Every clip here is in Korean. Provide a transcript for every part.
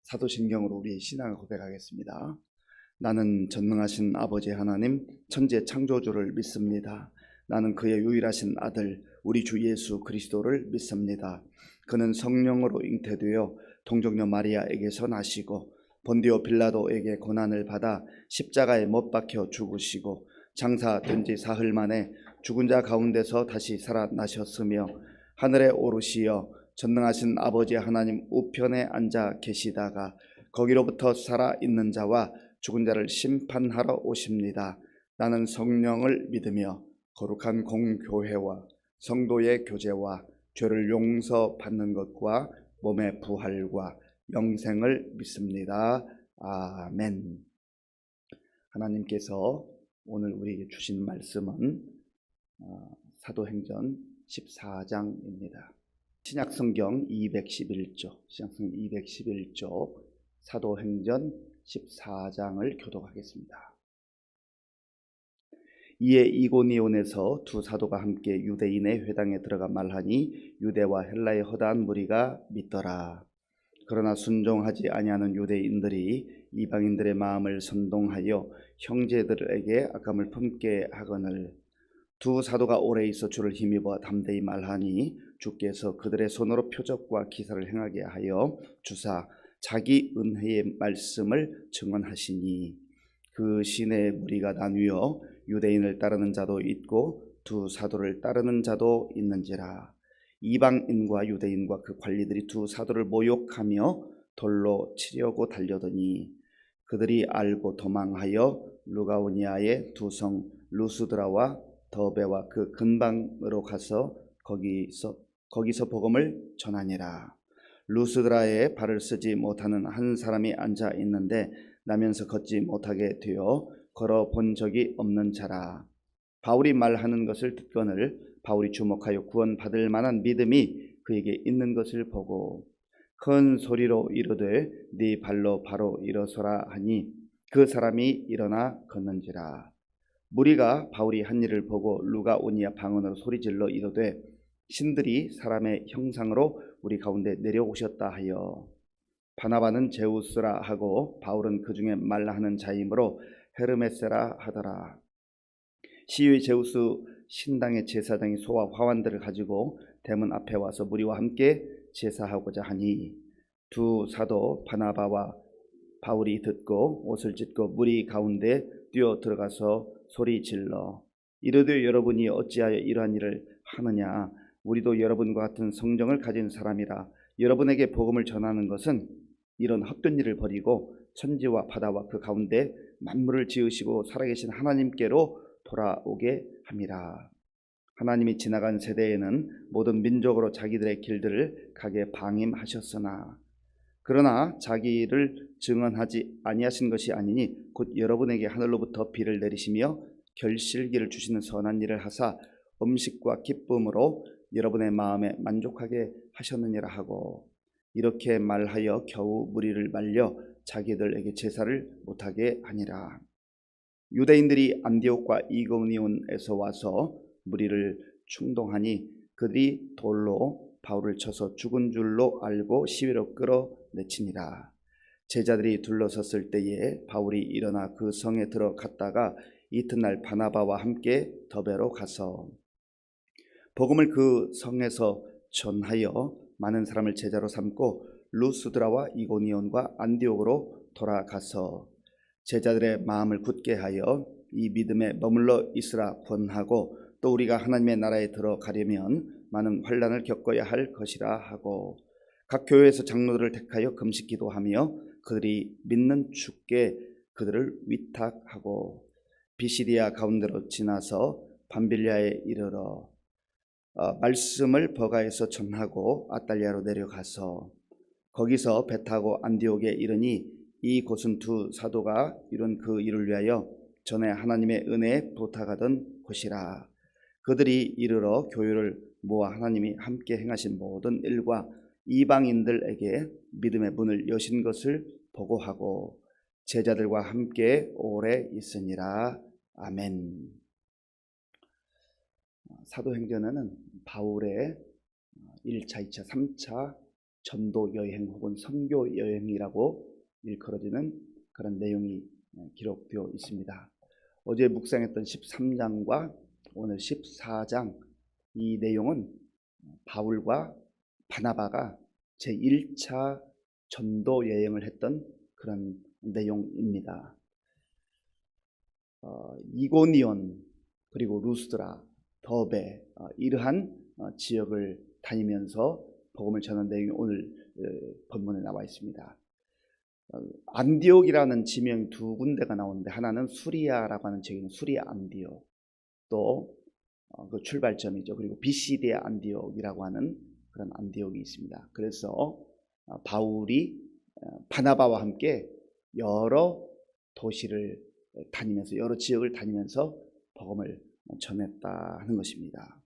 사도신경으로 우리의 신앙을 고백하겠습니다. 나는 전능하신 아버지 하나님 천지 창조주를 믿습니다. 나는 그의 유일하신 아들 우리 주 예수 그리스도를 믿습니다. 그는 성령으로 잉태되어 동정녀 마리아에게서 나시고 본디오 빌라도에게 고난을 받아 십자가에 못 박혀 죽으시고 장사된 지 사흘 만에 죽은 자 가운데서 다시 살아나셨으며 하늘에 오르시어 전능하신 아버지 하나님 우편에 앉아 계시다가 거기로부터 살아있는 자와 죽은 자를 심판하러 오십니다. 나는 성령을 믿으며 거룩한 공교회와 성도의 교제와 죄를 용서받는 것과 몸의 부활과 영생을 믿습니다. 아멘. 하나님께서 오늘 우리에게 주신 말씀은 사도행전 14장입니다. 신약성경 211쪽, 신약성경 211쪽, 사도행전 14장을 교독하겠습니다. 이에 이고니온에서 두 사도가 함께 유대인의 회당에 들어가 말하니 유대와 헬라의 허다한 무리가 믿더라. 그러나 순종하지 아니하는 유대인들이 이방인들의 마음을 선동하여 형제들에게 악감을 품게 하거늘 두 사도가 오래 있어 주를 힘입어 담대히 말하니 주께서 그들의 손으로 표적과 기사를 행하게 하여 주사 자기 은혜의 말씀을 증언하시니 그 시내의 무리가 나뉘어 유대인을 따르는 자도 있고 두 사도를 따르는 자도 있는지라. 이방인과 유대인과 그 관리들이 두 사도를 모욕하며 돌로 치려고 달려더니 그들이 알고 도망하여 루가오니아의 두 성 루스드라와 더베와 그 근방으로 가서 거기서 복음을 전하니라. 루스드라에 발을 쓰지 못하는 한 사람이 앉아 있는데 나면서 걷지 못하게 되어 걸어 본 적이 없는 자라. 바울이 말하는 것을 듣거늘 바울이 주목하여 구원받을 만한 믿음이 그에게 있는 것을 보고 큰 소리로 이르되 네 발로 바로 일어서라 하니 그 사람이 일어나 걷는지라. 무리가 바울이 한 일을 보고 루가오니아 방언으로 소리질러 이르되 신들이 사람의 형상으로 우리 가운데 내려오셨다 하여 바나바는 제우스라 하고 바울은 그 중에 말하는 자이므로 헤르메세라 하더라. 시위 제우스 신당의 제사장이 소와 화환들을 가지고 대문 앞에 와서 무리와 함께 제사하고자 하니 두 사도 바나바와 바울이 듣고 옷을 찢고 무리 가운데 뛰어 들어가서 소리 질러 이르되 여러분이 어찌하여 이러한 일을 하느냐. 우리도 여러분과 같은 성정을 가진 사람이라. 여러분에게 복음을 전하는 것은 이런 헛된 일을 버리고 천지와 바다와 그 가운데 만물을 지으시고 살아계신 하나님께로 돌아오게 함이라. 하나님이 지나간 세대에는 모든 민족으로 자기들의 길들을 가게 방임하셨으나 그러나 자기를 증언하지 아니하신 것이 아니니 곧 여러분에게 하늘로부터 비를 내리시며 결실기를 주시는 선한 일을 하사 음식과 기쁨으로 여러분의 마음에 만족하게 하셨느니라 하고 이렇게 말하여 겨우 무리를 말려 자기들에게 제사를 못하게 하니라. 유대인들이 안디옥과 이고니온에서 와서 무리를 충동하니 그들이 돌로 바울을 쳐서 죽은 줄로 알고 시위로 끌어내치니라. 제자들이 둘러섰을 때에 바울이 일어나 그 성에 들어갔다가 이튿날 바나바와 함께 더베로 가서 복음을 그 성에서 전하여 많은 사람을 제자로 삼고 루스드라와 이고니온과 안디옥으로 돌아가서 제자들의 마음을 굳게 하여 이 믿음에 머물러 있으라 권하고 또 우리가 하나님의 나라에 들어가려면 많은 환난을 겪어야 할 것이라 하고 각 교회에서 장로들을 택하여 금식 기도하며 그들이 믿는 주께 그들을 위탁하고 비시디아 가운데로 지나서 밤빌리아에 이르러 말씀을 버가에서 전하고 아달리아로 내려가서 거기서 배 타고 안디옥에 이르니 이곳은 두 사도가 이룬 그 일을 위하여 전에 하나님의 은혜에 부탁하던 곳이라. 그들이 이르러 교회를 모아 하나님이 함께 행하신 모든 일과 이방인들에게 믿음의 문을 여신 것을 보고하고 제자들과 함께 오래 있으니라. 아멘. 사도행전에는 바울의 1차, 2차, 3차 전도 여행 혹은 선교 여행이라고 일컬어지는 그런 내용이 기록되어 있습니다. 어제 묵상했던 13장과 오늘 14장 이 내용은 바울과 바나바가 제1차 전도 여행을 했던 그런 내용입니다. 이고니온 그리고 루스드라, 더베 이러한 지역을 다니면서 복음을 전한 내용이 오늘 본문에 나와 있습니다. 안디옥이라는 지명이 두 군데가 나오는데 하나는 수리아라고 하는 지역인 수리아 안디옥, 또 그 출발점이죠. 그리고 비시디의 안디옥이라고 하는 그런 안디옥이 있습니다. 그래서 바울이 바나바와 함께 여러 도시를 다니면서 여러 지역을 다니면서 복음을 전했다 하는 것입니다.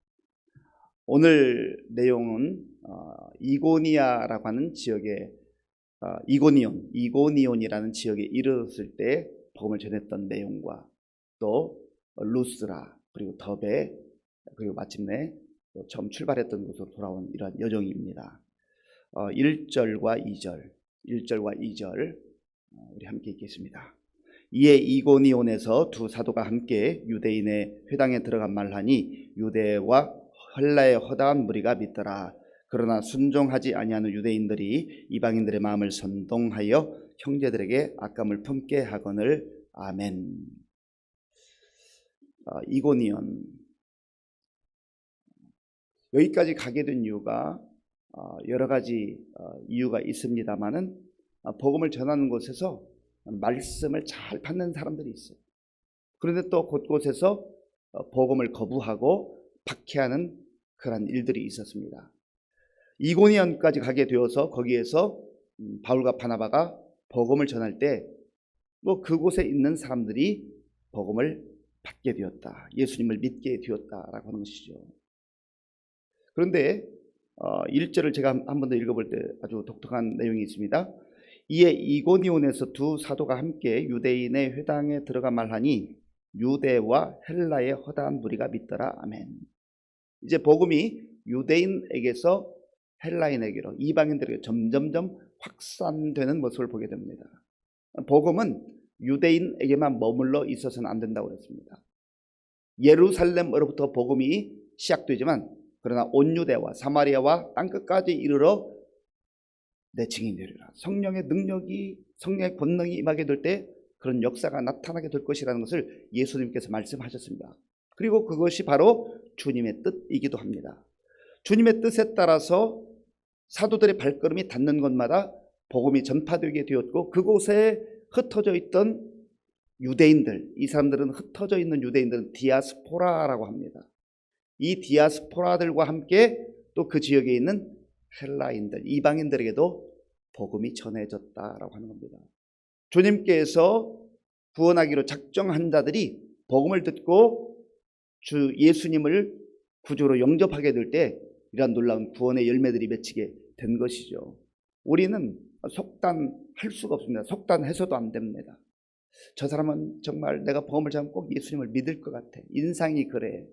오늘 내용은 이고니아라고 하는 지역에 이고니온이라는 지역에 이르렀을 때 복음을 전했던 내용과 또 루스라 그리고 더베 그리고 마침내 처음 출발했던 곳으로 돌아온 이러한 여정입니다. 1절과 2절 우리 함께 읽겠습니다. 이에 이고니온에서 두 사도가 함께 유대인의 회당에 들어가 말하니 유대와 헬라의 허다한 무리가 믿더라. 그러나 순종하지 아니하는 유대인들이 이방인들의 마음을 선동하여 형제들에게 악감을 품게 하거늘. 아멘. 이고니온, 여기까지 가게 된 이유가 여러 가지 이유가 있습니다만은 복음을 전하는 곳에서 말씀을 잘 받는 사람들이 있어요. 그런데 또 곳곳에서 복음을 거부하고 박해하는 그런 일들이 있었습니다. 이고니온까지 가게 되어서 거기에서 바울과 바나바가 복음을 전할 때 뭐 그곳에 있는 사람들이 복음을 받게 되었다, 예수님을 믿게 되었다라고 하는 것이죠. 그런데 1절을 제가 한 번 더 읽어볼 때 아주 독특한 내용이 있습니다. 이에 이고니온에서 두 사도가 함께 유대인의 회당에 들어가 말하니 유대와 헬라의 허다한 무리가 믿더라. 아멘. 이제 복음이 유대인에게서 헬라인에게로, 이방인들에게 점점점 확산되는 모습을 보게 됩니다. 복음은 유대인에게만 머물러 있어서는 안 된다고 그랬습니다. 예루살렘으로부터 복음이 시작되지만 그러나 온 유대와 사마리아와 땅끝까지 이르러 내 증인이 되리라. 성령의 능력이, 성령의 권능이 임하게 될 때 그런 역사가 나타나게 될 것이라는 것을 예수님께서 말씀하셨습니다. 그리고 그것이 바로 주님의 뜻이기도 합니다. 주님의 뜻에 따라서 사도들의 발걸음이 닿는 곳마다 복음이 전파되게 되었고, 그곳에 흩어져 있던 유대인들, 이 사람들은 흩어져 있는 유대인들은 디아스포라라고 합니다. 이 디아스포라들과 함께 또 그 지역에 있는 헬라인들, 이방인들에게도 복음이 전해졌다라고 하는 겁니다. 주님께서 구원하기로 작정한 자들이 복음을 듣고 주 예수님을 구주로 영접하게 될 때 이러한 놀라운 구원의 열매들이 맺히게 된 것이죠. 우리는 속단할 수가 없습니다. 속단해서도 안 됩니다. 저 사람은 정말 내가 복음을 전하면 꼭 예수님을 믿을 것 같아. 인상이 그래.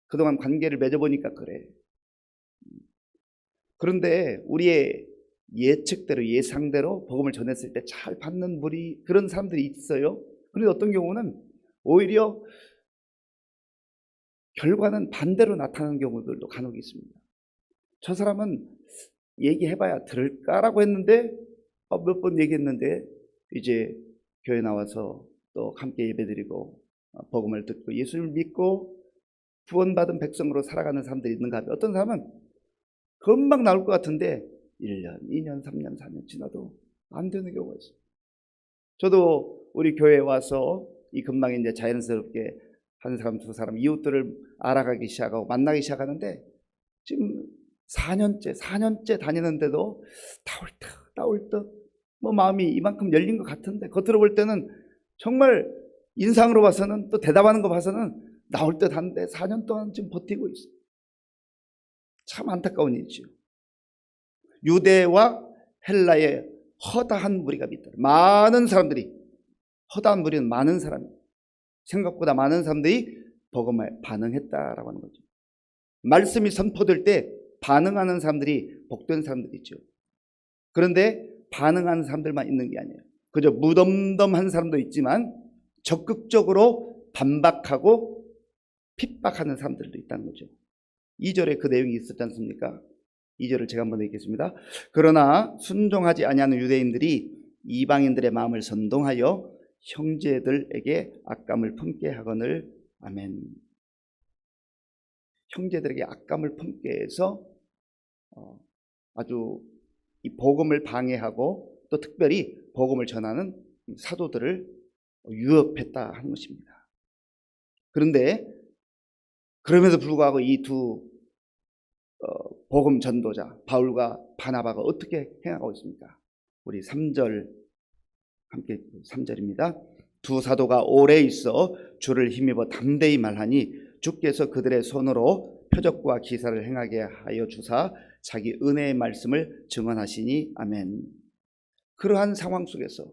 그동안 관계를 맺어보니까 그래. 그런데 우리의 예측대로, 예상대로 복음을 전했을 때 잘 받는 그런 사람들이 있어요. 그런데 어떤 경우는 오히려 결과는 반대로 나타나는 경우들도 간혹 있습니다. 저 사람은 얘기해봐야 들을까라고 했는데 몇 번 얘기했는데 이제 교회 나와서 또 함께 예배드리고 복음을 듣고 예수님을 믿고 구원받은 백성으로 살아가는 사람들이 있는가 하면, 어떤 사람은 금방 나올 것 같은데 1년, 2년, 3년, 4년 지나도 안 되는 경우가 있어요. 저도 우리 교회에 와서 이 금방 이제 자연스럽게 한 사람, 두 사람, 이웃들을 알아가기 시작하고 만나기 시작하는데 지금 4년째 다니는데도 나올 듯 뭐 마음이 이만큼 열린 것 같은데, 겉으로 볼 때는 정말 인상으로 봐서는, 또 대답하는 거 봐서는 나올 듯 한데 4년 동안 지금 버티고 있어요. 참 안타까운 일이죠. 유대와 헬라의 허다한 무리가 믿더라. 많은 사람들이, 허다한 무리는 많은 사람, 생각보다 많은 사람들이 복음에 반응했다라고 하는 거죠. 말씀이 선포될 때 반응하는 사람들이 복된 사람들이 있죠. 그런데 반응하는 사람들만 있는 게 아니에요. 그저 무덤덤한 사람도 있지만 적극적으로 반박하고 핍박하는 사람들도 있다는 거죠. 2절에 그 내용이 있었지 않습니까? 2절을 제가 한번 읽겠습니다. 그러나 순종하지 아니하는 유대인들이 이방인들의 마음을 선동하여 형제들에게 악감을 품게 하거늘. 아멘. 형제들에게 악감을 품게 해서 아주 이 복음을 방해하고 또 특별히 복음을 전하는 사도들을 유업했다 하는 것입니다. 그런데 그럼에도 불구하고 이 두 복음 전도자 바울과 바나바가 어떻게 행하고 있습니까? 우리 3절 함께 3절입니다. 두 사도가 오래 있어 주를 힘입어 담대히 말하니 주께서 그들의 손으로 표적과 기사를 행하게 하여 주사 자기 은혜의 말씀을 증언하시니. 아멘. 그러한 상황 속에서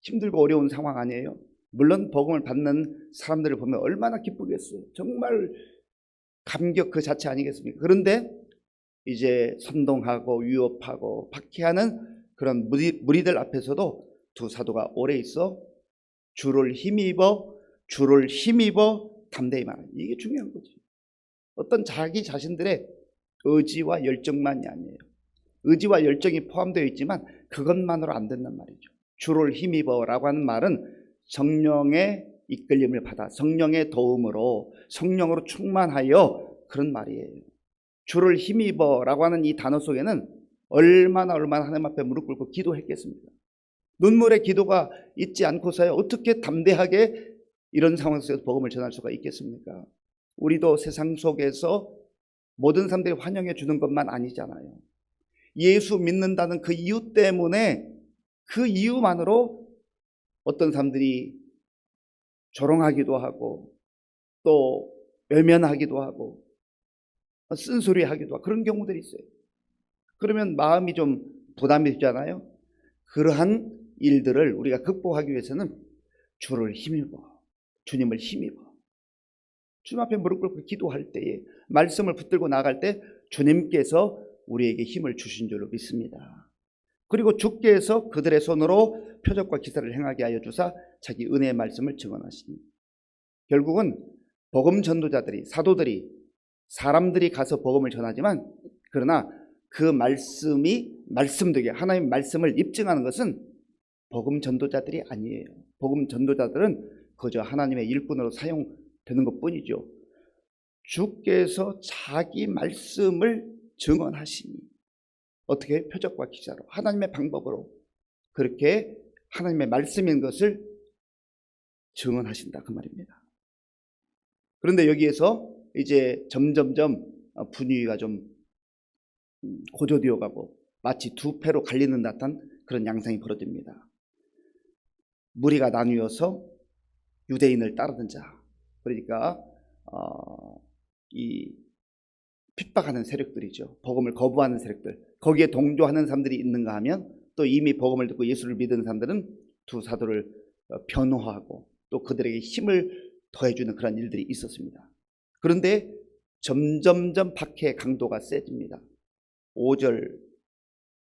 힘들고 어려운 상황 아니에요? 물론 복음을 받는 사람들을 보면 얼마나 기쁘겠어요. 정말 감격 그 자체 아니겠습니까? 그런데 이제 선동하고 위협하고 박해하는 그런 무리들 앞에서도 두 사도가 오래 있어 주를 힘입어 담대히 말하는, 이게 중요한 거지. 어떤 자기 자신들의 의지와 열정만이 아니에요. 의지와 열정이 포함되어 있지만 그것만으로 안 된단 말이죠. 주를 힘입어라고 하는 말은 성령의 이끌림을 받아 성령의 도움으로 성령으로 충만하여, 그런 말이에요. 주를 힘입어라고 하는 이 단어 속에는 얼마나 하나님 앞에 무릎 꿇고 기도했겠습니까? 눈물의 기도가 있지 않고서야 어떻게 담대하게 이런 상황 속에서 복음을 전할 수가 있겠습니까? 우리도 세상 속에서 모든 사람들이 환영해 주는 것만 아니잖아요. 예수 믿는다는 그 이유 때문에, 그 이유만으로 어떤 사람들이 조롱하기도 하고 또 외면하기도 하고 쓴소리하기도 하고 그런 경우들이 있어요. 그러면 마음이 좀 부담이 되잖아요. 그러한 일들을 우리가 극복하기 위해서는 주를 힘입어, 주님을 힘입어, 주님 앞에 무릎 꿇고 기도할 때에, 말씀을 붙들고 나갈 때 주님께서 우리에게 힘을 주신 줄로 믿습니다. 그리고 주께서 그들의 손으로 표적과 기사를 행하게 하여 주사 자기 은혜의 말씀을 증언하시니. 결국은 복음 전도자들이, 사도들이, 사람들이 가서 복음을 전하지만, 그러나 그 말씀이 말씀되게 하나님의 말씀을 입증하는 것은 복음 전도자들이 아니에요. 복음 전도자들은 그저 하나님의 일꾼으로 사용되는 것뿐이죠. 주께서 자기 말씀을 증언하시니, 어떻게? 표적과 기사로, 하나님의 방법으로 그렇게 하나님의 말씀인 것을 증언하신다, 그 말입니다. 그런데 여기에서 이제 점점점 분위기가 좀 고조되어 가고 마치 두 패로 갈리는 듯한 그런 양상이 벌어집니다. 무리가 나뉘어서 유대인을 따르는 자, 그러니까 이 핍박하는 세력들이죠. 복음을 거부하는 세력들, 거기에 동조하는 사람들이 있는가 하면, 또 이미 복음을 듣고 예수를 믿은 사람들은 두 사도를 변호하고 또 그들에게 힘을 더해주는 그런 일들이 있었습니다. 그런데 점점점 박해의 강도가 세집니다. 5절,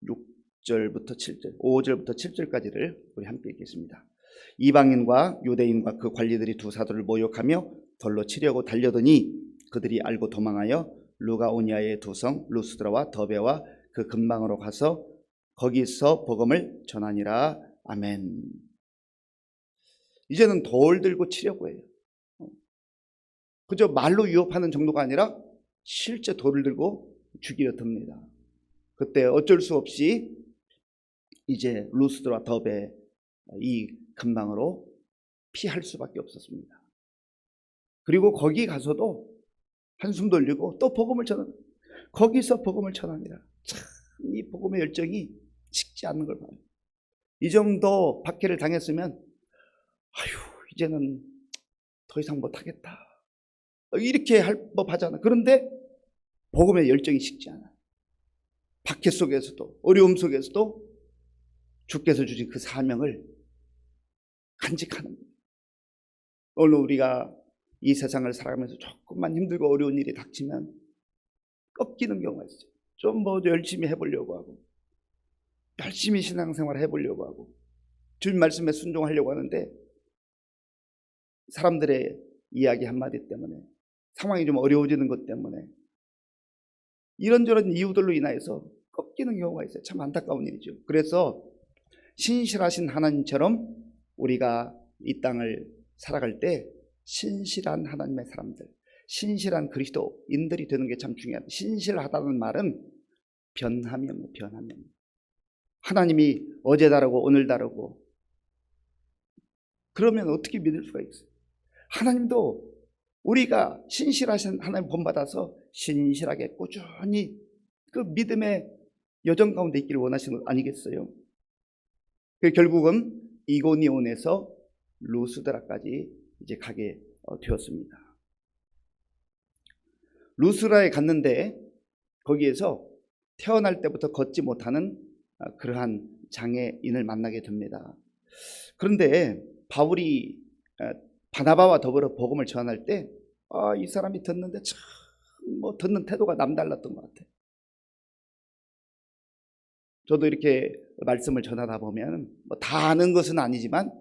6절부터 7절, 5절부터 7절까지를 우리 함께 읽겠습니다. 이방인과 유대인과 그 관리들이 두 사도를 모욕하며 돌로 치려고 달려더니 그들이 알고 도망하여 루가오니아의 두 성 루스드라와 더베와 그 근방으로 가서 거기서 복음을 전하니라. 아멘. 이제는 돌 들고 치려고 해요. 그저 말로 위협하는 정도가 아니라 실제 돌을 들고 죽이려 듭니다. 그때 어쩔 수 없이 이제 루스드라 더베 이 근방으로 피할 수밖에 없었습니다. 그리고 거기 가서도 한숨 돌리고 또 복음을 전합니다. 거기서 복음을 전합니다. 참, 이 복음의 열정이 식지 않는 걸 봐요. 이 정도 박해를 당했으면 이제는 더 이상 못하겠다, 이렇게 할 법하잖아. 그런데 복음의 열정이 식지 않아요. 박해 속에서도, 어려움 속에서도 주께서 주신 그 사명을 간직하는 거예요. 오늘 우리가 이 세상을 살아가면서 조금만 힘들고 어려운 일이 닥치면 꺾이는 경우가 있어요. 좀 뭐 열심히 해보려고 하고 열심히 신앙생활을 해보려고 하고 주님 말씀에 순종하려고 하는데 사람들의 이야기 한마디 때문에, 상황이 좀 어려워지는 것 때문에, 이런저런 이유들로 인하여서 꺾이는 경우가 있어요. 참 안타까운 일이죠. 그래서 신실하신 하나님처럼 우리가 이 땅을 살아갈 때 신실한 하나님의 사람들, 신실한 그리스도인들이 되는 게 참 중요합니다. 신실하다는 말은 변함이 없는, 변함이 없는. 하나님이 어제 다르고 오늘 다르고, 그러면 어떻게 믿을 수가 있어요? 하나님도 우리가 신실하신 하나님 본받아서 신실하게 꾸준히 그 믿음의 여정 가운데 있기를 원하시는 것 아니겠어요? 결국은 이고니온에서 루스드라까지 이제 가게 되었습니다. 루스드라에 갔는데 거기에서 태어날 때부터 걷지 못하는 그러한 장애인을 만나게 됩니다. 그런데 바울이 바나바와 더불어 복음을 전할 때 이 사람이 듣는데 참 듣는 태도가 남달랐던 것 같아요. 저도 이렇게 말씀을 전하다 보면 다 아는 것은 아니지만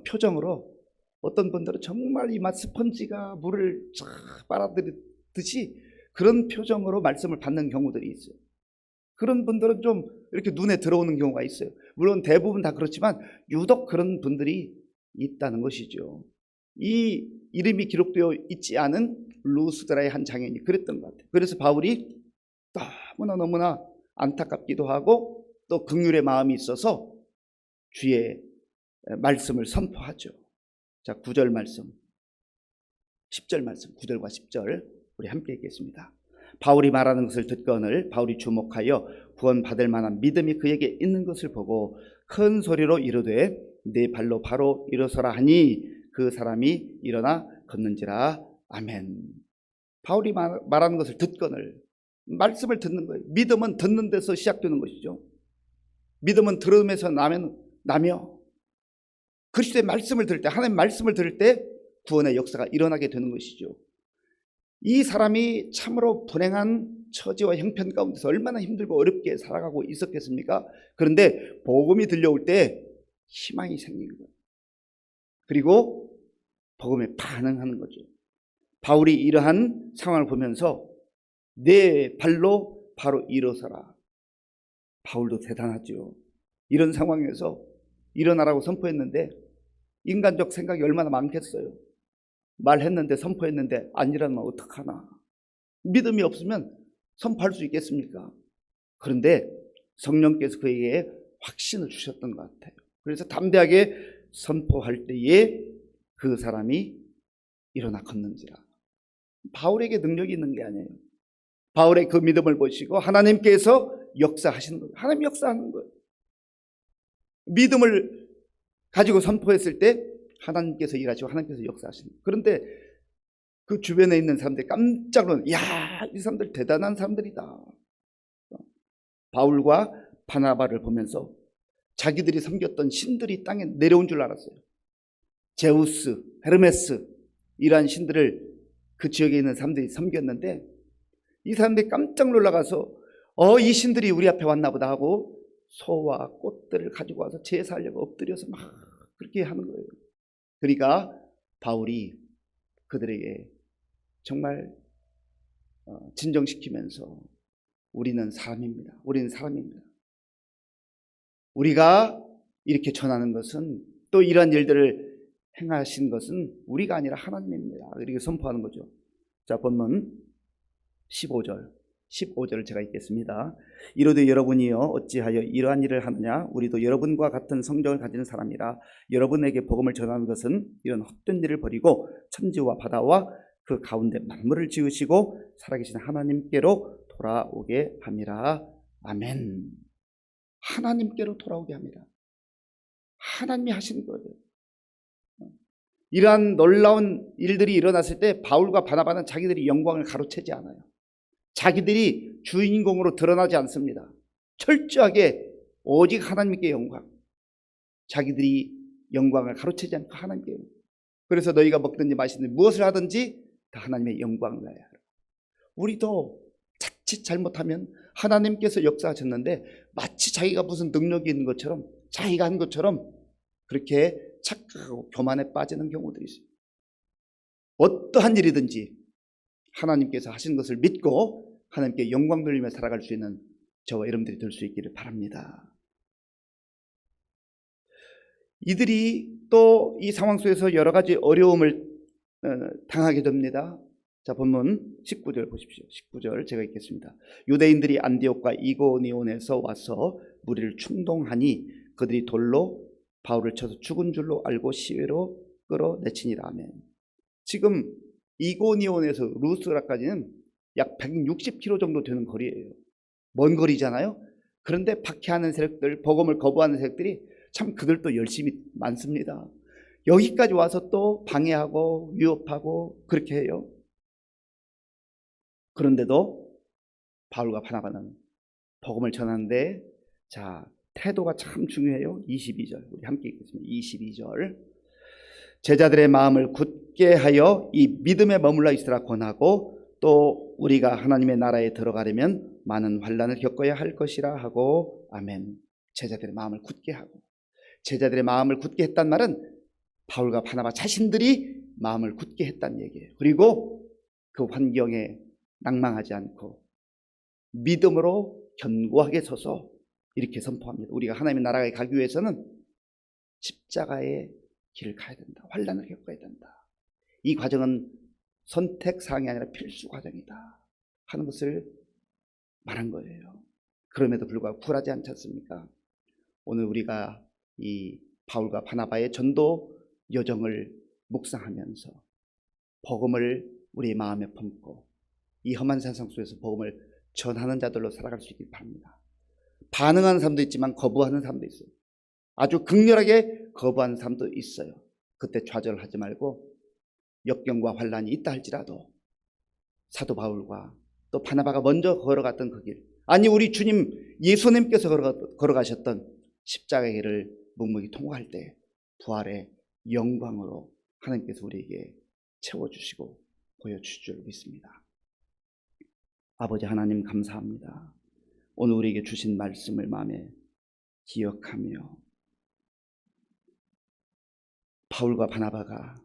표정으로 어떤 분들은 정말 이마 스펀지가 물을 쫙 빨아들이듯이 그런 표정으로 말씀을 받는 경우들이 있어요. 그런 분들은 좀 이렇게 눈에 들어오는 경우가 있어요. 물론 대부분 다 그렇지만 유독 그런 분들이 있다는 것이죠. 이 이름이 기록되어 있지 않은 루스드라의 한 장인이 그랬던 것 같아요. 그래서 바울이 너무나 안타깝기도 하고 또 긍휼의 마음이 있어서 주의 말씀을 선포하죠. 자, 9절 말씀, 10절 말씀, 9절과 10절 우리 함께 읽겠습니다. 바울이 말하는 것을 듣거늘 바울이 주목하여 구원받을 만한 믿음이 그에게 있는 것을 보고 큰 소리로 이르되 네 발로 바로 일어서라 하니 그 사람이 일어나 걷는지라. 아멘. 바울이 말하는 것을 듣거늘, 말씀을 듣는 거예요. 믿음은 듣는 데서 시작되는 것이죠. 믿음은 들음에서 나며 그리스도의 말씀을 들을 때, 하나님의 말씀을 들을 때 구원의 역사가 일어나게 되는 것이죠. 이 사람이 참으로 불행한 처지와 형편 가운데서 얼마나 힘들고 어렵게 살아가고 있었겠습니까? 그런데 복음이 들려올 때 희망이 생긴 거예요. 그리고 복음에 반응하는 거죠. 바울이 이러한 상황을 보면서 내 발로 바로 일어서라. 바울도 대단하죠. 이런 상황에서 일어나라고 선포했는데 인간적 생각이 얼마나 많겠어요. 말했는데, 선포했는데 안 일어나면 어떡하나. 믿음이 없으면 선포할 수 있겠습니까? 그런데 성령께서 그에게 확신을 주셨던 것 같아요. 그래서 담대하게 선포할 때에 그 사람이 일어나 걷는지라. 바울에게 능력이 있는 게 아니에요. 바울의 그 믿음을 보시고 하나님께서 역사하시는 거예요. 하나님 역사하는 거예요. 믿음을 가지고 선포했을 때 하나님께서 일하시고 하나님께서 역사하시는 거예요. 그런데 그 주변에 있는 사람들이 깜짝 놀라요. 야, 이 사람들 대단한 사람들이다. 바울과 바나바를 보면서 자기들이 섬겼던 신들이 땅에 내려온 줄 알았어요. 제우스, 헤르메스 이러한 신들을 그 지역에 있는 사람들이 섬겼는데 이 사람들이 깜짝 놀라가서 이 신들이 우리 앞에 왔나 보다 하고 소와 꽃들을 가지고 와서 제사하려고 엎드려서 막 그렇게 하는 거예요. 그러니까 바울이 그들에게 정말 진정시키면서 우리는 사람입니다. 우리는 사람입니다. 우리가 이렇게 전하는 것은, 또 이러한 일들을 행하신 것은 우리가 아니라 하나님입니다. 이렇게 선포하는 거죠. 자, 본문 15절을 제가 읽겠습니다. 이로되 여러분이요 어찌하여 이러한 일을 하느냐. 우리도 여러분과 같은 성정을 가지는 사람이라. 여러분에게 복음을 전하는 것은 이런 헛된 일을 버리고 천지와 바다와 그 가운데 만물을 지으시고 살아계신 하나님께로 돌아오게 함이라. 아멘. 하나님께로 돌아오게 합니다. 하나님이 하신 거예요. 이러한 놀라운 일들이 일어났을 때 바울과 바나바는 자기들이 영광을 가로채지 않아요. 자기들이 주인공으로 드러나지 않습니다. 철저하게 오직 하나님께 영광, 자기들이 영광을 가로채지 않고 하나님께 영광. 그래서 너희가 먹든지 마시든지 무엇을 하든지 다 하나님의 영광을 나야 하라. 우리도 자칫 잘못하면 하나님께서 역사하셨는데 마치 자기가 무슨 능력이 있는 것처럼, 자기가 한 것처럼 그렇게 착각하고 교만에 빠지는 경우들이 있어요. 어떠한 일이든지 하나님께서 하신 것을 믿고 하나님께 영광 돌리며 살아갈 수 있는 저와 여러분들이 될 수 있기를 바랍니다. 이들이 또 이 상황 속에서 여러 가지 어려움을 당하게 됩니다. 자, 본문 19절 보십시오. 19절 제가 읽겠습니다. 유대인들이 안디옥과 이고니온에서 와서 무리를 충동하니 그들이 돌로 바울을 쳐서 죽은 줄로 알고 시외로 끌어내치니라. 아멘. 지금 이고니온에서 루스라까지는 약 160km 정도 되는 거리예요. 먼 거리잖아요. 그런데 박해하는 세력들, 복음을 거부하는 세력들이 참 그들도 열심히 많습니다. 여기까지 와서 또 방해하고 위협하고 그렇게 해요. 그런데도 바울과 바나바는 복음을 전하는데, 자, 태도가 참 중요해요. 22절 우리 함께 읽겠습니다. 22절 제자들의 마음을 굳게 하여 이 믿음에 머물러 있으라 권하고, 또 우리가 하나님의 나라에 들어가려면 많은 환난을 겪어야 할 것이라 하고. 아멘. 제자들의 마음을 굳게 하고, 제자들의 마음을 굳게 했단 말은 바울과 바나바 자신들이 마음을 굳게 했다는 얘기예요. 그리고 그 환경에 낭망하지 않고 믿음으로 견고하게 서서 이렇게 선포합니다. 우리가 하나님의 나라에 가기 위해서는 십자가의 길을 가야 된다. 환난을 겪어야 된다. 이 과정은 선택사항이 아니라 필수 과정이다 하는 것을 말한 거예요. 그럼에도 불구하고 굴하지 않지 않습니까? 오늘 우리가 이 바울과 바나바의 전도 여정을 묵상하면서 복음을 우리 마음에 품고 이 험한 세상 속에서 복음을 전하는 자들로 살아갈 수 있길 바랍니다. 반응하는 사람도 있지만 거부하는 사람도 있어요. 아주 극렬하게 거부하는 사람도 있어요. 그때 좌절하지 말고 역경과 환난이 있다 할지라도 사도 바울과 또 바나바가 먼저 걸어갔던 그 길, 아니 우리 주님 예수님께서 걸어가셨던 십자가의 길을 묵묵히 통과할 때 부활의 영광으로 하나님께서 우리에게 채워주시고 보여주실 줄 믿습니다. 아버지 하나님 감사합니다. 오늘 우리에게 주신 말씀을 마음에 기억하며 바울과 바나바가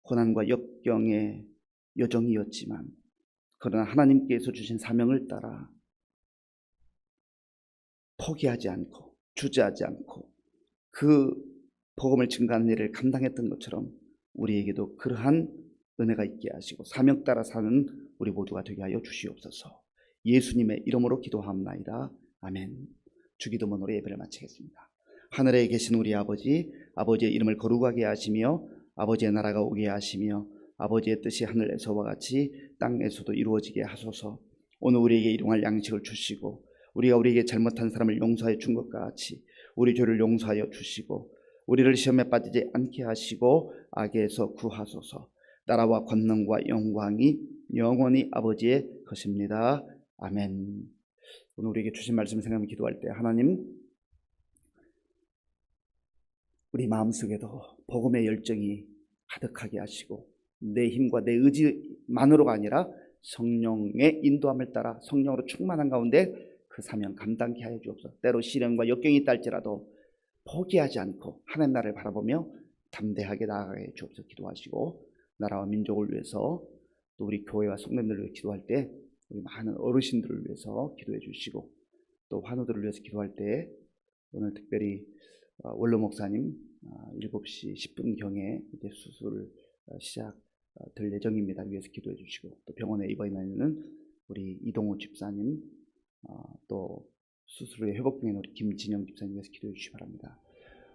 고난과 역경의 여정이었지만 그러나 하나님께서 주신 사명을 따라 포기하지 않고 주저하지 않고 그 복음을 증거하는 일을 감당했던 것처럼 우리에게도 그러한 은혜가 있게 하시고 사명 따라 사는 우리 모두가 되게 하여 주시옵소서. 예수님의 이름으로 기도하옵나이다. 아멘. 주기도문으로 예배를 마치겠습니다. 하늘에 계신 우리 아버지, 아버지의 이름을 거룩하게 하시며 아버지의 나라가 오게 하시며 아버지의 뜻이 하늘에서와 같이 땅에서도 이루어지게 하소서. 오늘 우리에게 일용할 양식을 주시고 우리가 우리에게 잘못한 사람을 용서하여 준 것과 같이 우리 죄를 용서하여 주시고 우리를 시험에 빠지지 않게 하시고 악에서 구하소서. 나라와 권능과 영광이 영원히 아버지의 것입니다. 아멘. 오늘 우리에게 주신 말씀을 생각하며 기도할 때 하나님, 우리 마음속에도 복음의 열정이 가득하게 하시고 내 힘과 내 의지만으로가 아니라 성령의 인도함을 따라 성령으로 충만한 가운데 그 사명 감당케 하여 주옵소서. 때로 시련과 역경이 있다 할지라도 포기하지 않고 하나님 나라를 바라보며 담대하게 나아가게 주옵소서. 기도하시고 나라와 민족을 위해서 또 우리 교회와 성도님들을 위해 기도할 때 우리 많은 어르신들을 위해서 기도해 주시고 또 환우들을 위해서 기도할 때 오늘 특별히 원로 목사님 7시 10분경에 이제 수술 시작될 예정입니다. 위해서 기도해 주시고 또 병원에 입원해 있는 우리 이동호 집사님 또 수술 후에 회복 중인 우리 김진영 집사님 위해서 기도해 주시기 바랍니다.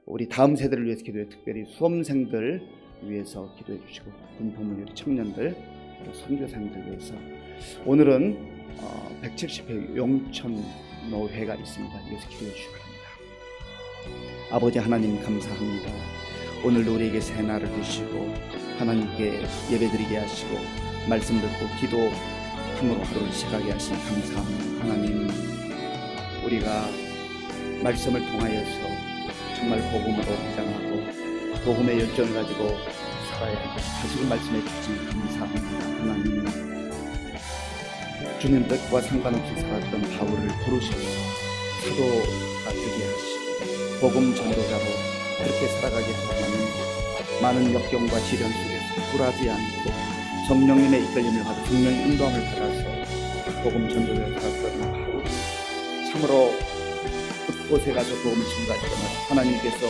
우리 다음 세대를 위해서 기도해 특별히 수험생들 위해서 기도해 주시고 군포문 우리 청년들 그리고 선교사님들 위해서 오늘은 170회 용천 노회가 있습니다. 위해서 기도해 주시기 바랍니다. 아버지 하나님 감사합니다. 오늘도 우리에게 새 날을 주시고 하나님께 예배드리게 하시고 말씀 듣고 기도함으로 하루를 시작하게 하시니 감사합니다. 하나님, 우리가 말씀을 통하여서 정말 복음으로 확장하고 복음의 열정을 가지고 살아야 하고 다시금 말씀해 주시니 감사합니다. 하나님, 주님 뜻과 상관없이 살았던 바울을 부르셔서 사도가 되게 하시고 복음 전도자로 그렇게 살아가게 하시는 많은 역경과 시련 속에서 굴하지 않고 성령님의 이끌림을 받아 성령의 인도함을 받아서 복음 전도자로 살았던 바울, 참으로 곳곳에 가서 복음을 전도할 때마다 하나님께서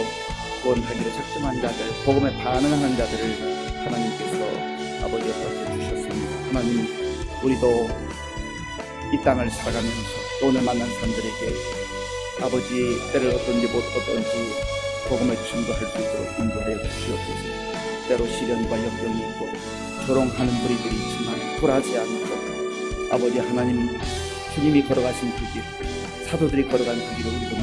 구원하기를 작정한 자들, 복음에 반응하는 자들을 하나님께서 아버지 옆에 주셨습니다. 하나님, 우리도 이 땅을 살아가면서 또 오늘 만난 사람들에게 아버지 때를 어떤지 못 어떤지 복음을 전도할 수 있도록 인도하여 주시옵소서. 때로 시련과 역경이 있고 조롱하는 무리들이 있지만 굴하지 않고 아버지 하나님, 주님이 걸어가신 그 길, 사도들이 걸어간 그 길을 우리도